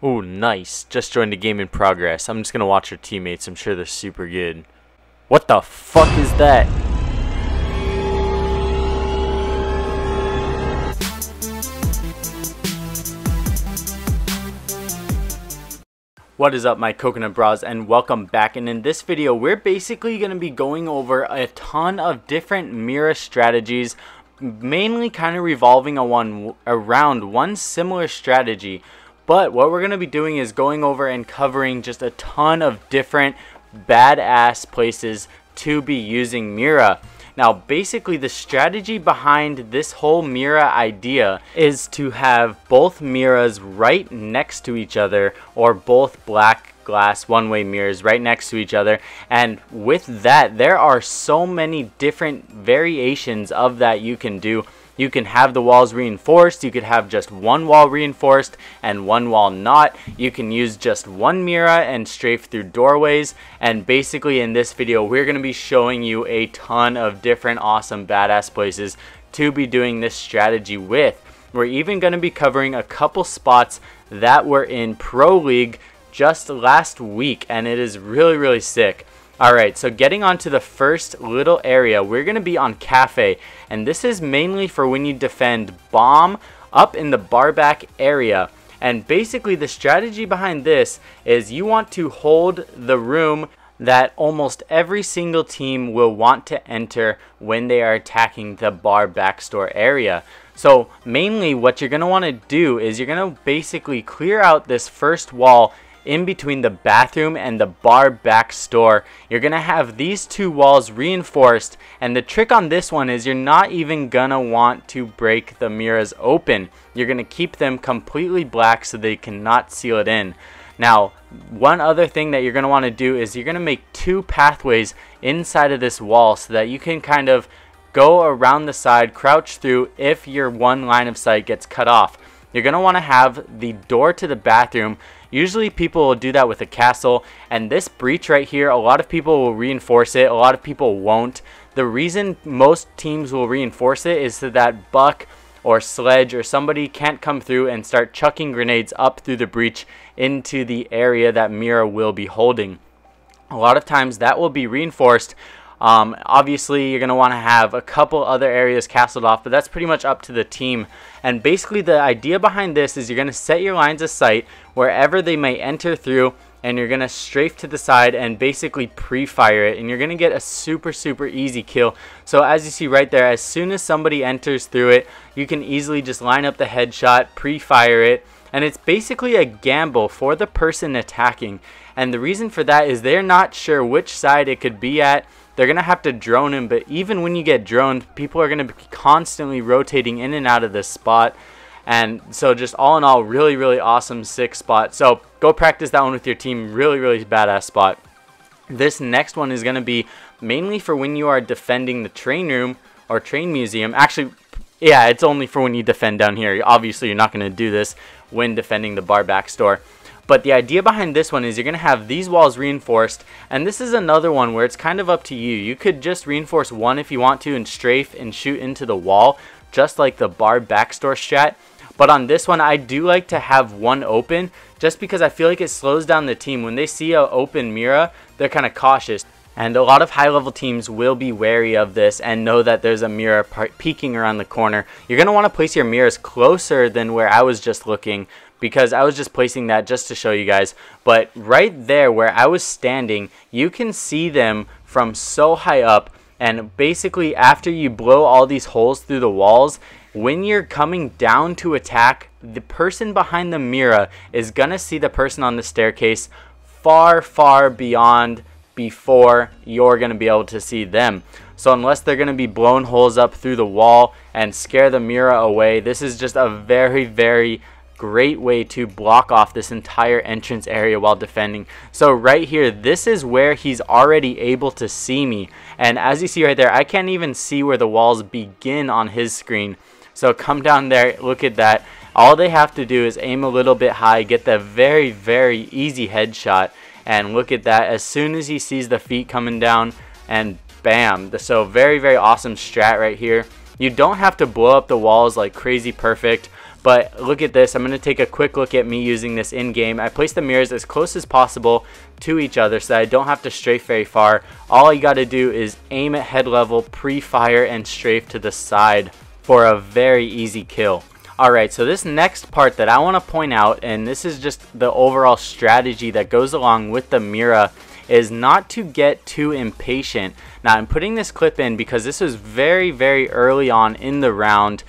Oh, nice. Just joined a game in progress. I'm just gonna watch our teammates. I'm sure they're super good. What the fuck is that? What is up, my coconut bras, and welcome back. And in this video we're basically going to be going over a ton of different Mira strategies, mainly kind of revolving around one similar strategy. But what we're going to be doing is going over and covering just a ton of different badass places to be using Mira. Now basically the strategy behind this whole Mira idea is to have both Miras right next to each other, or both black glass one-way mirrors right next to each other. And with that, there are so many different variations of that you can do. You can have the walls reinforced, you could have just one wall reinforced and one wall not. You can use just one Mira and strafe through doorways. And basically in this video we're going to be showing you a ton of different awesome badass places to be doing this strategy with. We're even going to be covering a couple spots that were in Pro League just last week, and it is really sick. Alright, so getting on to the first little area, we're going to be on Cafe, and this is mainly for when you defend bomb up in the bar back area. And basically the strategy behind this is you want to hold the room that almost every single team will want to enter when they are attacking the bar backstore area. So mainly what you're going to want to do is you're going to basically clear out this first wall in between the bathroom and the bar back store. You're gonna have these two walls reinforced, and the trick on this one is you're not even gonna want to break the Miras open. You're gonna keep them completely black so they cannot seal it in. Now one other thing that you're gonna want to do is you're gonna make two pathways inside of this wall so that you can kind of go around the side, crouch through if your one line of sight gets cut off. You're going to want to have the door to the bathroom. Usually people will do that with a castle, and this breach right here, a lot of people will reinforce it, a lot of people won't. The reason most teams will reinforce it is so that Buck or Sledge or somebody can't come through and start chucking grenades up through the breach into the area that Mira will be holding. A lot of times that will be reinforced. Obviously you're going to want to have a couple other areas castled off, but that's pretty much up to the team. And basically the idea behind this is you're going to set your lines of sight wherever they may enter through, and you're going to strafe to the side and basically pre-fire it, and you're going to get a super easy kill. So as you see right there, as soon as somebody enters through it, you can easily just line up the headshot, pre-fire it, and it's basically a gamble for the person attacking. And the reason for that is they're not sure which side it could be at. They're going to have to drone him, but even when you get droned, people are going to be constantly rotating in and out of this spot. And so just all in all, really awesome, sick spot. So go practice that one with your team. Really badass spot. This next one is going to be mainly for when you are defending the train room or train museum. Actually, yeah, it's only for when you defend down here. Obviously, you're not going to do this when defending the bar back store. But the idea behind this one is you're going to have these walls reinforced, and this is another one where it's kind of up to you. You could just reinforce one if you want to and strafe and shoot into the wall, just like the bar backstore strat. But on this one, I do like to have one open, just because I feel like it slows down the team. When they see an open Mira, they're kind of cautious. And a lot of high-level teams will be wary of this and know that there's a Mira peeking around the corner. You're going to want to place your Miras closer than where I was just looking, because I was just placing that just to show you guys. But right there where I was standing, you can see them from so high up. And basically after you blow all these holes through the walls, when you're coming down to attack, the person behind the Mira is gonna see the person on the staircase far beyond before you're gonna be able to see them. So unless they're gonna be blowing holes up through the wall and scare the Mira away, this is just a very great way to block off this entire entrance area while defending. So right here, this is where he's already able to see me, and as you see right there, I can't even see where the walls begin on his screen. So come down there, look at that. All they have to do is aim a little bit high, get the very easy headshot, and look at that. As soon as he sees the feet coming down, and bam. So very awesome strat right here. You don't have to blow up the walls like crazy perfect, But look at this. I'm going to take a quick look at me using this in game. I place the mirrors as close as possible to each other so that I don't have to strafe very far. All you got to do is aim at head level, pre-fire, and strafe to the side for a very easy kill. Alright, so this next part that I want to point out, and this is just the overall strategy that goes along with the Mira, is not to get too impatient. Now I'm putting this clip in because this was very early on in the round.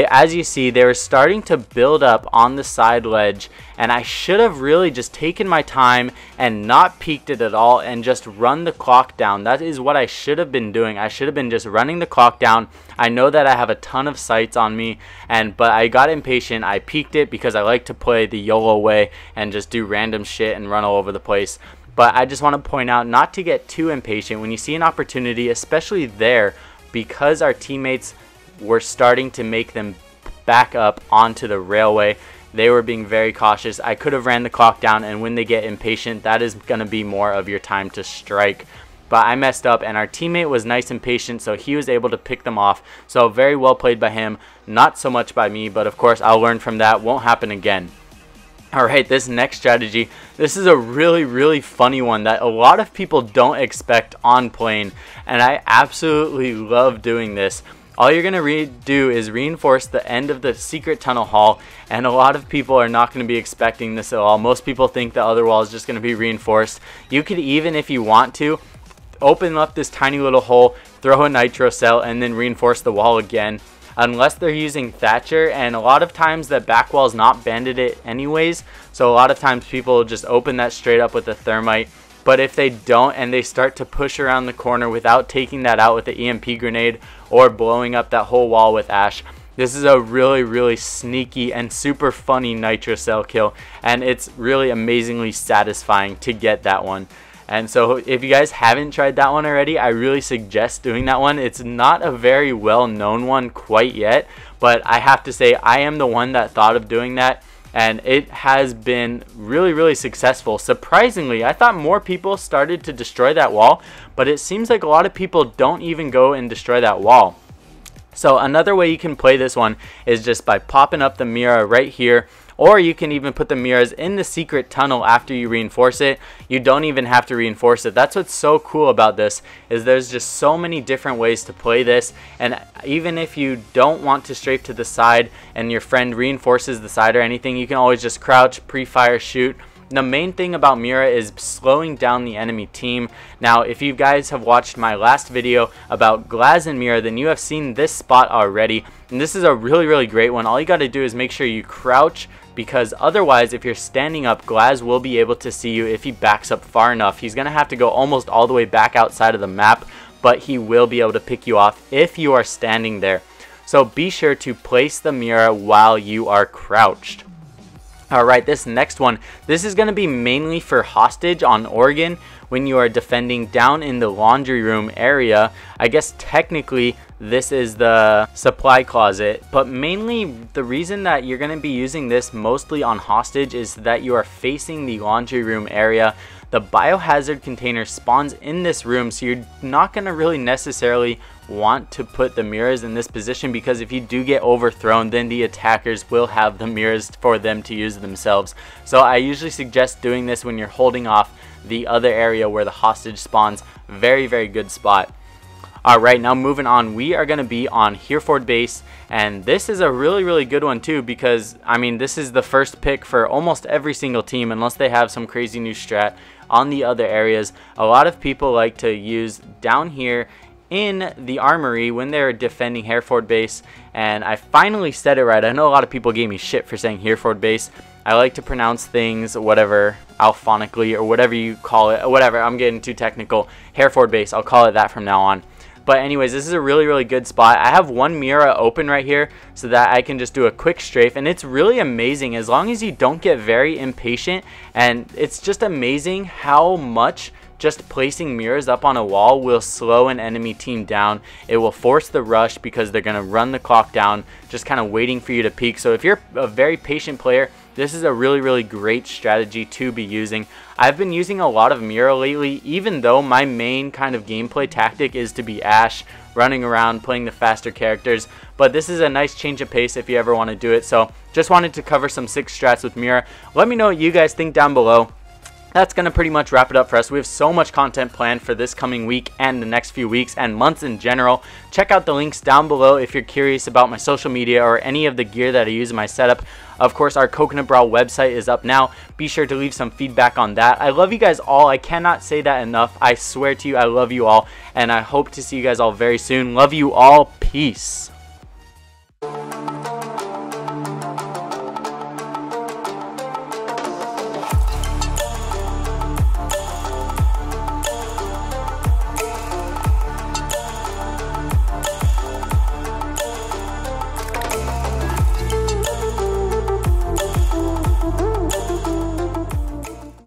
As you see, they were starting to build up on the side ledge, and I should have really just taken my time and not peeked it at all and just run the clock down. That is what I should have been doing. I should have been just running the clock down. I know that I have a ton of sights on me, but I got impatient. I peeked it because I like to play the YOLO way and just do random shit and run all over the place. But I just want to point out not to get too impatient when you see an opportunity, especially there, because our teammates were starting to make them back up onto the railway. They were being very cautious. I could have ran the clock down, and when they get impatient, that is going to be more of your time to strike. But I messed up, and our teammate was nice and patient, so he was able to pick them off. So very well played by him, not so much by me, but of course I'll learn from that. Won't happen again. Alright, this next strategy, this is a really funny one that a lot of people don't expect on plane, and I absolutely love doing this. All you're going to do is reinforce the end of the secret tunnel hall, and a lot of people are not going to be expecting this at all. Most people think the other wall is just going to be reinforced. You could even, if you want to, open up this tiny little hole, throw a nitro cell, and then reinforce the wall again. Unless they're using Thatcher, and a lot of times that back wall is not banded anyways, so a lot of times people just open that straight up with a thermite. But if they don't and they start to push around the corner without taking that out with the EMP grenade or blowing up that whole wall with Ash, this is a really sneaky and super funny nitro cell kill, and it's really amazingly satisfying to get that one. And so if you guys haven't tried that one already, I really suggest doing that one. It's not a very well known one quite yet, but I have to say I am the one that thought of doing that, and it has been really successful. Surprisingly, I thought more people started to destroy that wall, but it seems like a lot of people don't even go and destroy that wall. So another way you can play this one is just by popping up the Mira right here, or you can even put the mirrors in the secret tunnel after you reinforce it. You don't even have to reinforce it. That's what's so cool about this, is there's just so many different ways to play this. And even if you don't want to strafe to the side and your friend reinforces the side or anything, you can always just crouch, pre-fire, shoot. The main thing about Mira is slowing down the enemy team. Now, if you guys have watched my last video about Glaz and Mira, then you have seen this spot already. And this is a really great one. All you got to do is make sure you crouch, because otherwise, if you're standing up, Glaz will be able to see you if he backs up far enough. He's going to have to go almost all the way back outside of the map, but he will be able to pick you off if you are standing there. So be sure to place the Mira while you are crouched. Alright, this next one, this is going to be mainly for hostage on Oregon when you are defending down in the laundry room area. I guess technically this is the supply closet, but mainly the reason that you're going to be using this mostly on hostage is that you are facing the laundry room area. The biohazard container spawns in this room, so you're not going to really necessarily want to put the mirrors in this position, because if you do get overthrown, then the attackers will have the mirrors for them to use themselves. So I usually suggest doing this when you're holding off the other area where the hostage spawns. Very good spot. Alright, now moving on, we are going to be on Hereford base, and this is a really good one too, because I mean, this is the first pick for almost every single team unless they have some crazy new strat on the other areas. A lot of people like to use down here in the armory when they're defending Hereford base, and I finally said it right. I know a lot of people gave me shit for saying Hereford base. I like to pronounce things whatever, alphonically or whatever you call it, whatever. I'm getting too technical. Hereford base, I'll call it that from now on. But anyways, this is a really good spot. I have one Mira open right here so that I can just do a quick strafe, and it's really amazing as long as you don't get very impatient. And it's just amazing how much just placing mirrors up on a wall will slow an enemy team down. It will force the rush because they're going to run the clock down, just kind of waiting for you to peek. So if you're a very patient player, this is a really great strategy to be using. I've been using a lot of Mira lately, even though my main kind of gameplay tactic is to be Ash, running around, playing the faster characters. But this is a nice change of pace if you ever want to do it. So just wanted to cover some 6 strats with Mira. Let me know what you guys think down below. That's going to pretty much wrap it up for us. We have so much content planned for this coming week and the next few weeks and months in general. Check out the links down below if you're curious about my social media or any of the gear that I use in my setup. Of course, our Coconut Brawl website is up now. Be sure to leave some feedback on that. I love you guys all. I cannot say that enough. I swear to you, I love you all. And I hope to see you guys all very soon. Love you all. Peace.